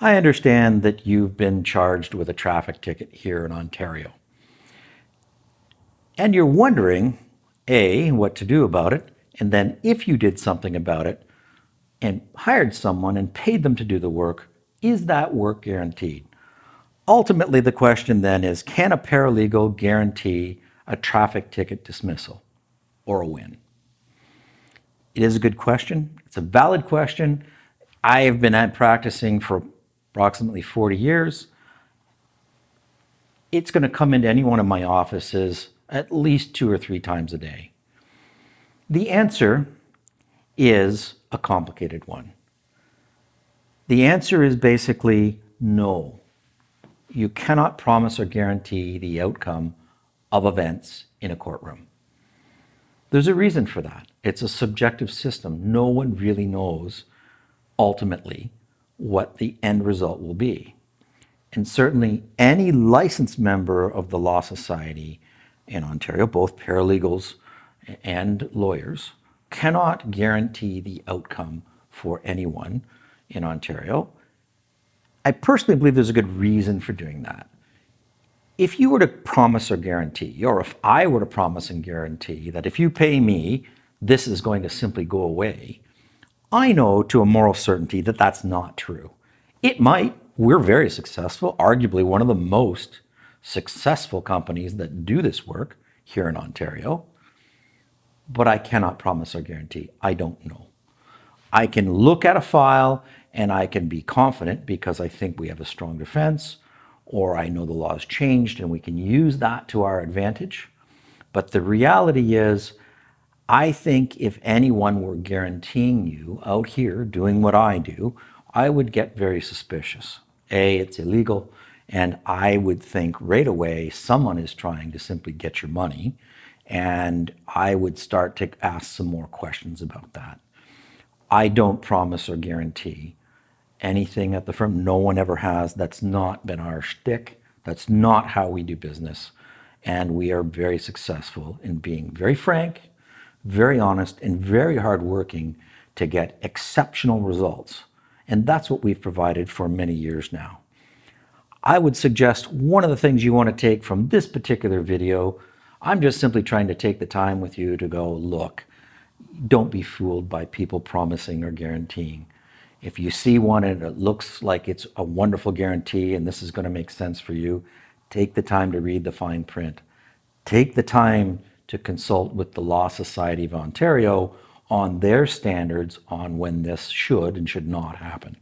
I understand that you've been charged with a traffic ticket here in Ontario. And you're wondering, A, what to do about it, and then if you did something about it and hired someone and paid them to do the work, is that work guaranteed? Ultimately, the question then is, can a paralegal guarantee a traffic ticket dismissal or a win? It is a good question. It's a valid question. I have been practicing for approximately 40 years. It's going to come into any one of my offices at least 2 or 3 times a day. The answer is a complicated one. The answer is basically no. You cannot promise or guarantee the outcome of events in a courtroom. There's a reason for that. It's a subjective system. No one really knows ultimately what the end result will be. And certainly any licensed member of the Law Society in Ontario, both paralegals and lawyers, cannot guarantee the outcome for anyone in Ontario. I personally believe there's a good reason for doing that. If you were to promise or guarantee, or if I were to promise and guarantee that if you pay me, this is going to simply go away, I know to a moral certainty that that's not true. It might. We're very successful, arguably one of the most successful companies that do this work here in Ontario, but I cannot promise or guarantee. I don't know. I can look at a file and I can be confident because I think we have a strong defense, or I know the law has changed and we can use that to our advantage. But the reality is, I think if anyone were guaranteeing you out here doing what I do, I would get very suspicious. A, it's illegal, and I would think right away someone is trying to simply get your money, and I would start to ask some more questions about that. I don't promise or guarantee anything at the firm. No one ever has. That's not been our shtick. That's not how we do business. And we are very successful in being very frank, very honest, and very hardworking to get exceptional results. And that's what we've provided for many years now. I would suggest one of the things you want to take from this particular video, I'm just simply trying to take the time with you to go, look, don't be fooled by people promising or guaranteeing. If you see one and it looks like it's a wonderful guarantee and this is going to make sense for you, take the time to read the fine print. Take the time to consult with the Law Society of Ontario on their standards on when this should and should not happen.